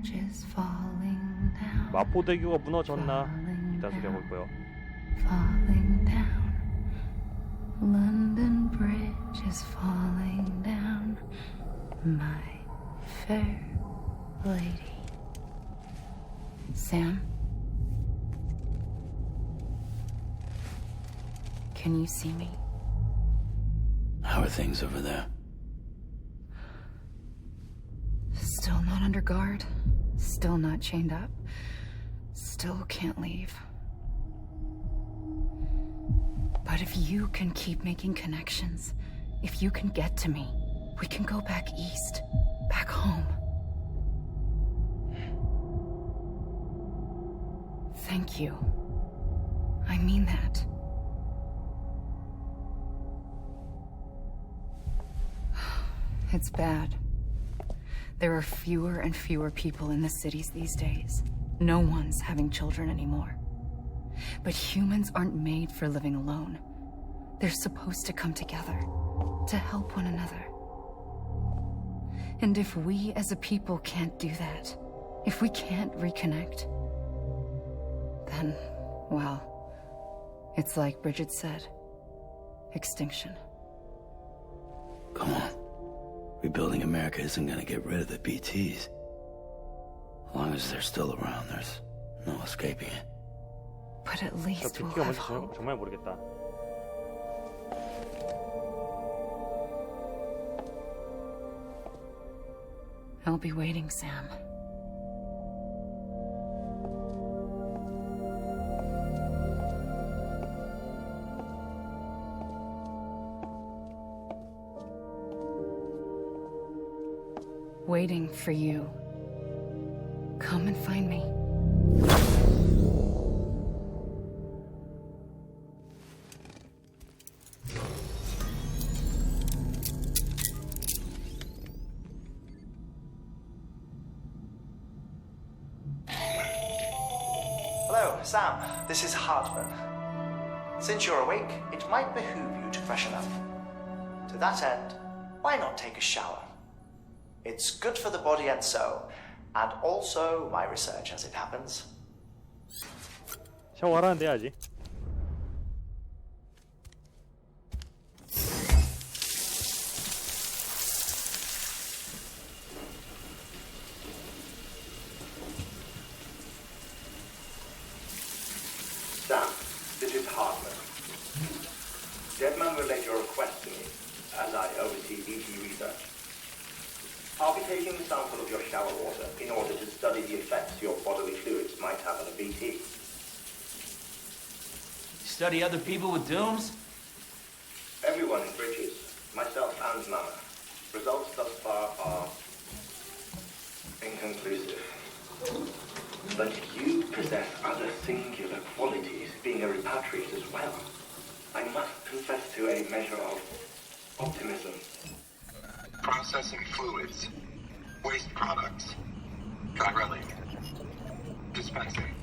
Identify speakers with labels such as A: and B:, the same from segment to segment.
A: bridge is falling down.
B: 마포대교가 무너졌나 이딴 소리 하고 있고요.
A: Falling down. London Bridge is falling down. My fair lady. Sam? Can you see me?
C: How are things over there?
A: Still not under guard. Still not chained up. Still can't leave. But if you can keep making connections, if you can get to me, we can go back east, back home. Thank you. I mean that. It's bad. There are fewer and fewer people in the cities these days. No one's having children anymore. But humans aren't made for living alone. They're supposed to come together, to help one another. And if we as a people can't do that, if we can't reconnect, then, well, it's like Bridget said, extinction.
C: Come on. Rebuilding America isn't gonna get rid of the BTs. As long as they're still around, there's no escaping it.
A: But at
B: 저
A: least we'll
B: BT가
A: have
B: 뭔지
A: hope.
B: 정말 모르겠다.
A: I'll be waiting, Sam. Waiting for you. Come and find me.
D: Hello, Sam. This is Hartman. Since you're awake, it might behoove you to freshen up. To that end, why not take a shower? It's good for the body and soul, and also my research as it happens.
B: 샤워하라는데 아직.
E: Sam, this is Hartman. Deadman relayed your request to me, as I oversee BT research. I'll be taking a sample of your shower water in order to study the effects your bodily fluids might have on a BT.
F: Study other people with dooms?
E: Everyone in Bridges, myself and Mama. Results thus far are inconclusive. But you possess other singular qualities, being a repatriate as well. I must confess to a measure of optimism.
G: Processing fluids. Waste products. Chiralic. Dispensing.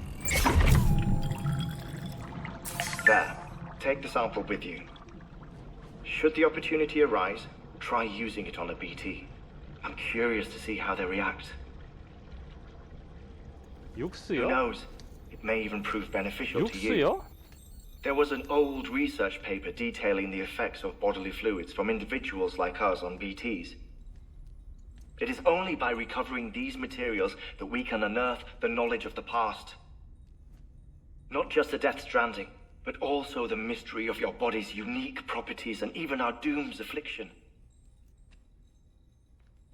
E: There. Take the sample with you. Should the opportunity arise, try using it on a BT. I'm curious to see how they react. Who
B: 육수요?
E: knows? It may even prove beneficial to you.
B: 육수요?
E: There was an old research paper detailing the effects of bodily fluids from individuals like us on BTs. It is only by recovering these materials that we can unearth the knowledge of the past. Not just the death stranding, but also the mystery of your body's unique properties and even our doom's affliction.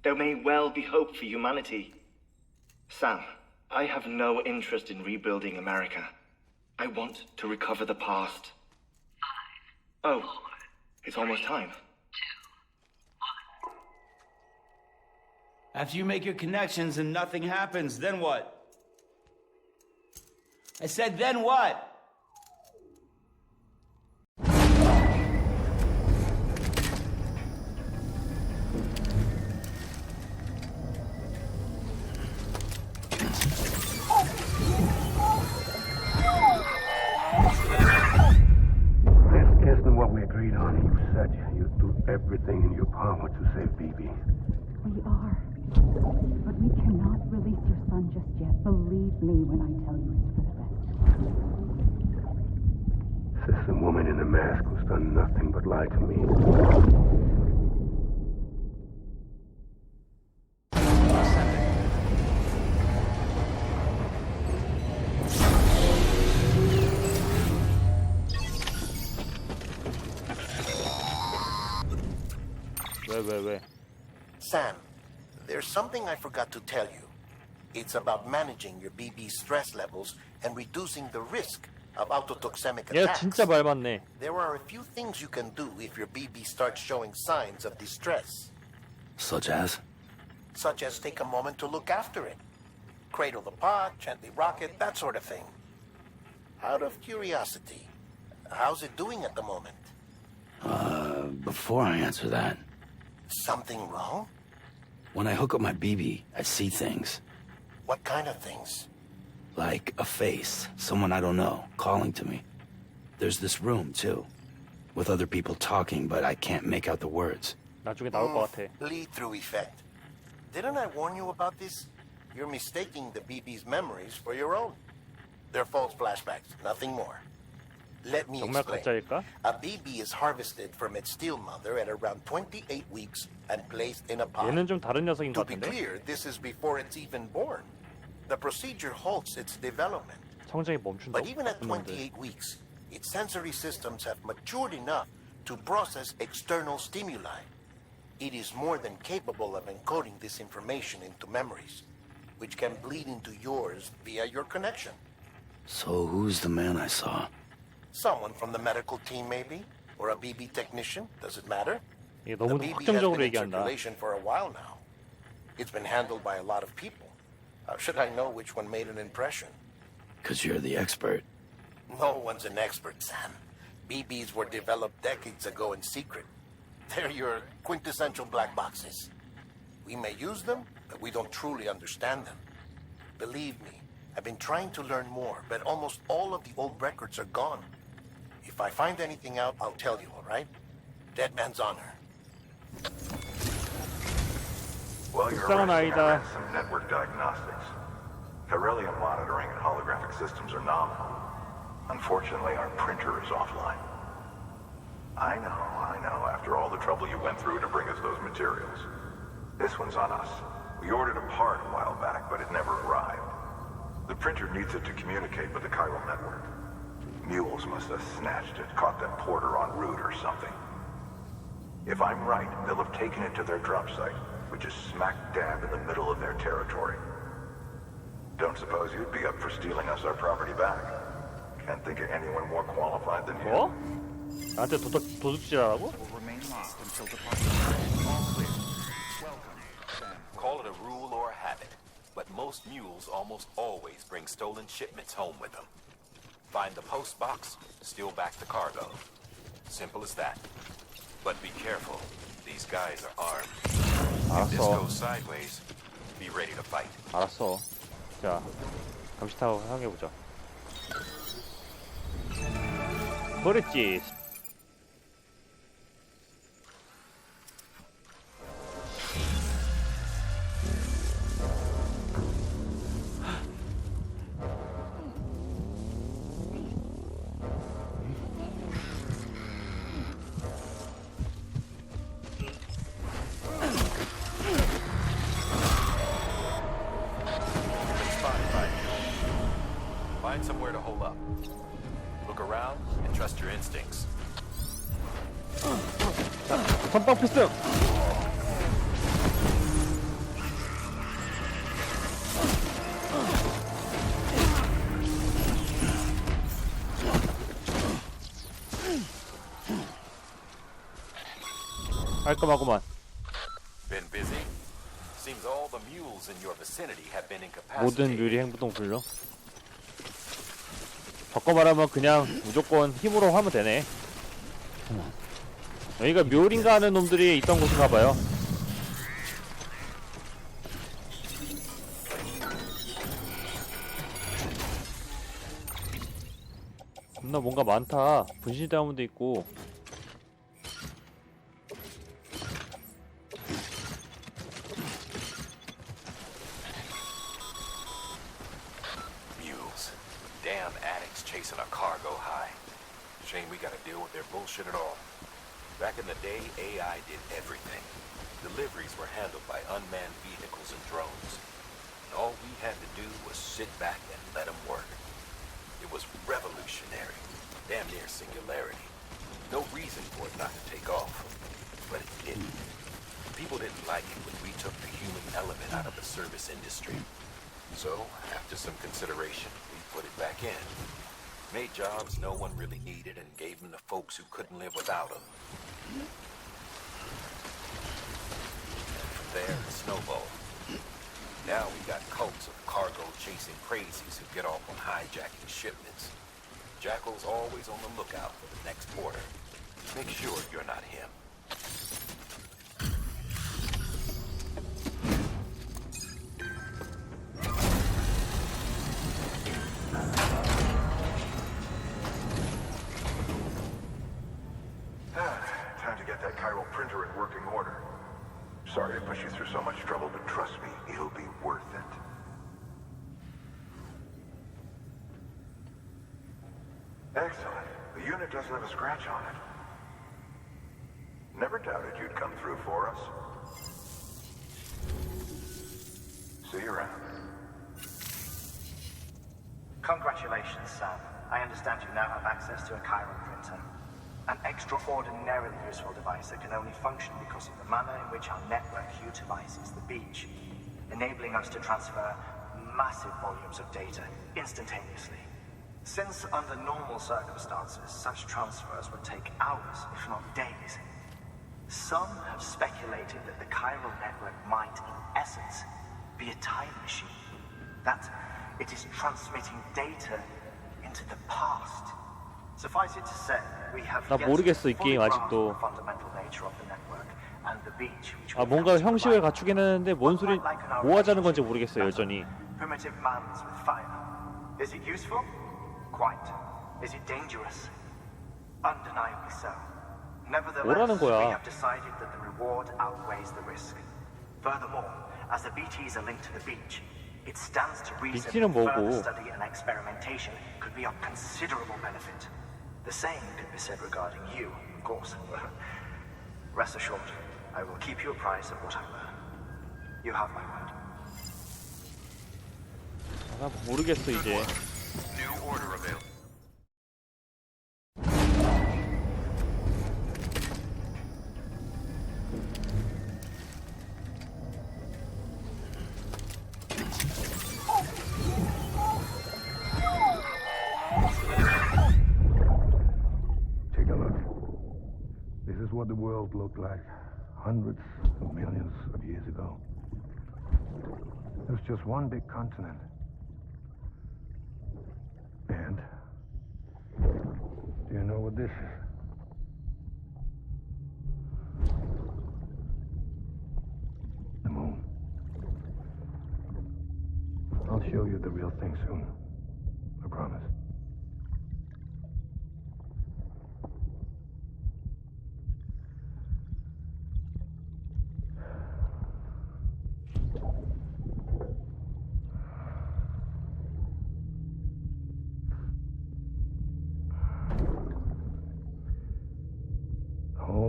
E: There may well be hope for humanity. Sam, I have no interest in rebuilding America. I want to recover the past. 5, oh, 4, it's almost time.
F: 2, 1. After you make your connections and nothing happens, then what? I said, then what?
H: You'd do everything in your power to save BB.
A: We are. But we cannot release your son Trust me when I tell you it's for the best.
H: Says the woman in the mask who's done nothing but lie to me.
B: 왜?
I: Sam, there's something I forgot to tell you. It's about managing your BB stress levels and reducing the risk of autotoxemic
B: 얘가
I: attacks.
B: 진짜 말 많네.
I: There are a few things you can do if your BB starts showing signs of distress,
C: Such as?
I: such as take a moment to look after it. Cradle the pot, gently rock it, that sort of thing. Out of curiosity, how's it doing at the moment?
C: Before I answer that,
I: Something wrong?
C: when I hook up my BB, I see things.
I: What kind of things?
C: Like a face, someone I don't know, calling to me. There's this room, too, with other people talking, but I can't make out the words.
B: 나중에 나올 것 같아.
I: Lead-through effect. Didn't I warn you about this? You're mistaking the BB's memories for your own. They're false flashbacks, nothing more. Let me
B: 정말
I: explain.
B: 가짜일까?
I: A BB is harvested from its steel mother at around 28 weeks and placed in a pod.
B: 얘는 좀 다른 녀석인
I: To
B: 것
I: be
B: 같은데.
I: clear, this is before it's even born. The procedure halts its development.
B: 성장이 멈춘다고?
I: But even at
B: 놈들.
I: 28 weeks, its sensory systems have matured enough to process external stimuli. It is more than capable of encoding this information into memories, which can bleed into yours via your connection.
C: So who's the man I saw?
I: Someone from the medical team, maybe? Or a BB technician? Does it matter?
B: 이게
I: The
B: 너무
I: BB has
B: 확정적으로
I: been in
B: 얘기한다.
I: circulation for a while now. It's been handled by a lot of people. How should I know which one made an impression?
C: 'Cause you're the expert.
I: No one's an expert, Sam. BBs were developed decades ago in secret. They're your quintessential black boxes. We may use them, but we don't truly understand them. Believe me, I've been trying to learn more, but almost all of the old records are gone. If I find anything out, I'll tell you, all right? Dead man's honor.
H: Well, you're
B: 불쌍한
H: arresting
B: 아이다.
H: our ransom network diagnostics. Beryllium monitoring and holographic systems are nominal. Unfortunately, our printer is offline. I know. After all the trouble you went through to bring us those materials. This one's on us. We ordered a part a while back, but it never arrived. The printer needs it to communicate with the chiral network. Mules must have snatched it, caught that porter en route or something. If I'm right, they'll have taken it to their drop site, which is smack dab in the middle of their territory. Don't suppose you'd be up for stealing us our property back? Can't think of anyone more qualified than you.
B: 뭐? 나한테 도둑질하라고?
J: Call it a rule or a habit, but most mules almost always bring stolen shipments home with them. Find the post box, steal back the cargo. Simple as that. But be careful. These guys are armed. If this
B: 알았어.
J: goes sideways, be ready to fight.
B: 알았어. 자, 잠시 타고 사용해보자. 그랬지.
J: Find somewhere to hold up. Look around and trust your instincts.
B: 선빵 필승! 깔끔하구만.
J: Been busy? Seems all the mules in your vicinity have been
B: 모든
J: incapacitated.
B: 유리 행부동 불려. 바꿔 말하면 그냥 무조건 힘으로 하면 되네. 여기가 묘린가 하는 놈들이 있던 곳인가봐요. 겁나 뭔가 많다. 분신 다이아몬드 있고.
J: Damn addicts chasing a cargo high. Shame we gotta deal with their bullshit at all. Back in the day, AI did everything. Deliveries were handled by unmanned vehicles and drones. And all we had to do was sit back and let them work. It was revolutionary, damn near singularity. No reason for it not to take off, but it didn't. People didn't like it when we took the human element out of the service industry. So, after some consideration, we put it back in. Made jobs no one really needed and gave them to folks who couldn't live without them. And from there, it snowballed. Now we got cults of cargo-chasing crazies who get off on hijacking shipments. Jackal's always on the lookout for the next order. Make sure you're not him.
H: Time to get that chiral printer in working order. Sorry to push you through so much trouble, but trust me, it'll be worth it. Excellent. The unit doesn't have a scratch on it. Never doubted you'd come through for us. See you around.
D: Congratulations, Sam. I understand you now have access to a chiral printer. An extraordinarily useful device that can only function because of the manner in which our network utilizes the beach, enabling us to transfer massive volumes of data instantaneously. Since under normal circumstances, such transfers would take hours, if not days, some have speculated that the chiral network might, in essence, be a time machine. That it is transmitting data into the past. Suffice it to say, we have
B: 나 모르겠어, 이 게임 아직도. 아, 뭔가 형식을 갖추긴 했는데 뭔 소리, 뭐 하자는 건지 모르겠어요, 여전히.
D: Primitive man's with fire. Is it useful? Quite. Is it dangerous? Undeniably so. Nevertheless, we have decided that the reward outweighs the risk. Furthermore, as the BTs are linked to the beach, it stands to reason that further study and experimentation could be of considerable benefit. The same could be said regarding you, of course. Rest assured, I will keep you apprised of what I learn. You have my word.
B: 나 모르겠어 이제.
H: New order available.
K: What the world looked like hundreds of millions of years ago. It was just one big continent. And do you know what this is? The moon. I'll show you the real thing soon. I promise.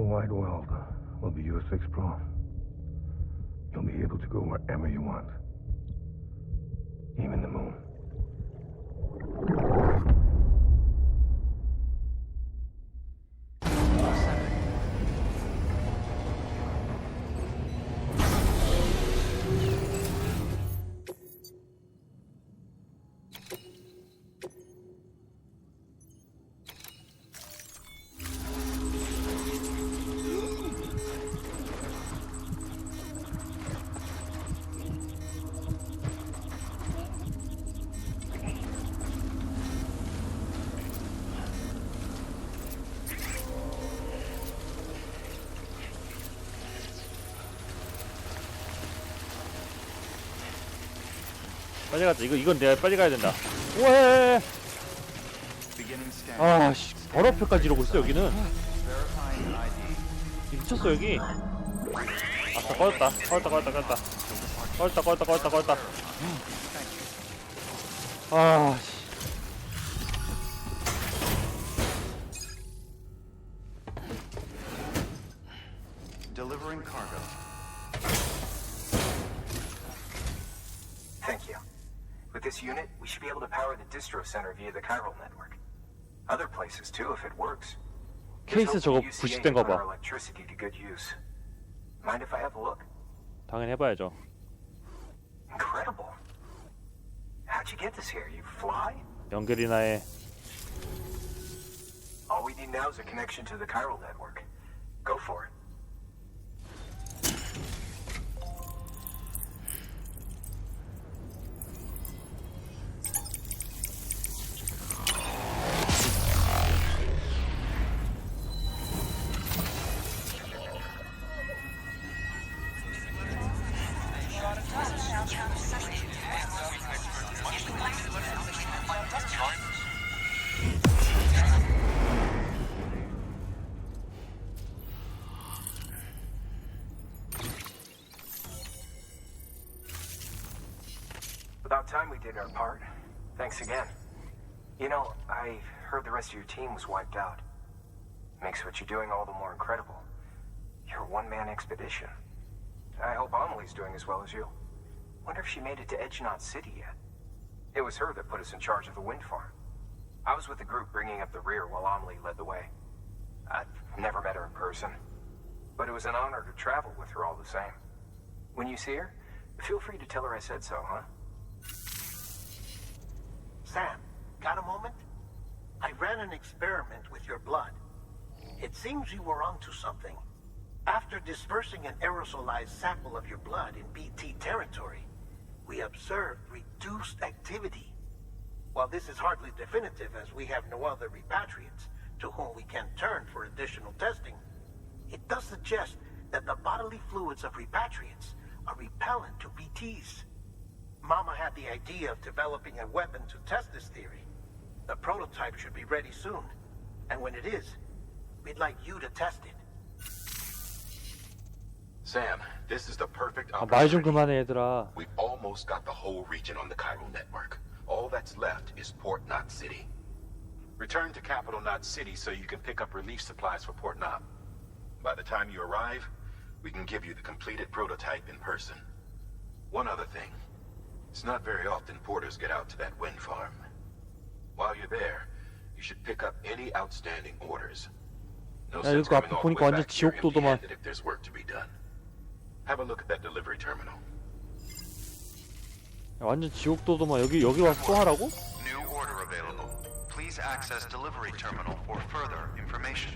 K: Wide world will be yours to explore. You'll be able to go wherever you want, even the moon.
B: 빨리 가자. 이건 내가 빨리 가야 된다. 왜? 아, 씨, 번호표까지 이러고 있어 여기는. 미쳤어 여기. 아싸, 꺼졌다. 아, 씨.
L: delivering cargo.
M: Thank you. With this unit, we should be able to power the distro center via the chiral network. Other places too, if it works.
B: 케이스 저거 부식된 거 봐.
M: Electricity to good use. Mind if I have a look?
B: 당연히 해봐야죠.
M: Incredible. How'd you get this here? You fly?
B: 연결이나 해.
M: All we need now is a connection to the chiral network. Go for it. About time we did our part. Thanks again. You know, I heard the rest of your team was wiped out. Makes what you're doing all the more incredible. You're a one-man expedition. I hope Amelie's doing as well as you. Wonder if she made it to Edgenot City yet. It was her that put us in charge of the wind farm. I was with the group bringing up the rear while Amelie led the way. I've never met her in person, but it was an honor to travel with her all the same. When you see her, feel free to tell her I said so, huh?
I: Sam, got a moment? I ran an experiment with your blood. It seems you were onto something. After dispersing an aerosolized sample of your blood in BT territory, we observed reduced activity. While this is hardly definitive as we have no other repatriates to whom we can turn for additional testing, it does suggest that the bodily fluids of repatriates are repellent to BTs. Mama had the idea of developing a weapon to test this theory. The prototype should be ready soon, and when it is, we'd like you to test it.
J: Sam, this is the perfect
B: 말 좀
J: opportunity.
B: 그만해 얘들아.
J: We've almost got the whole region on the chiral network. All that's left is Port Knot City. Return to Capital Knot City so you can pick up relief supplies for Port Knot. By the time you arrive, we can give you the completed prototype in person. One other thing. It's not very often porters get out to that wind farm. While you're there, you should pick up any outstanding orders. No
B: 야,
J: sense
B: 이거
J: coming
B: 앞에
J: all the
B: 보니까
J: way
B: 완전
J: back here
B: 지옥도도만.
J: empty-handed if there's work to be done. Have a look at that delivery terminal.
B: 야, 완전 지옥도도만. 여기 와서 또 하라고?
L: New order available. Please access delivery terminal for further information.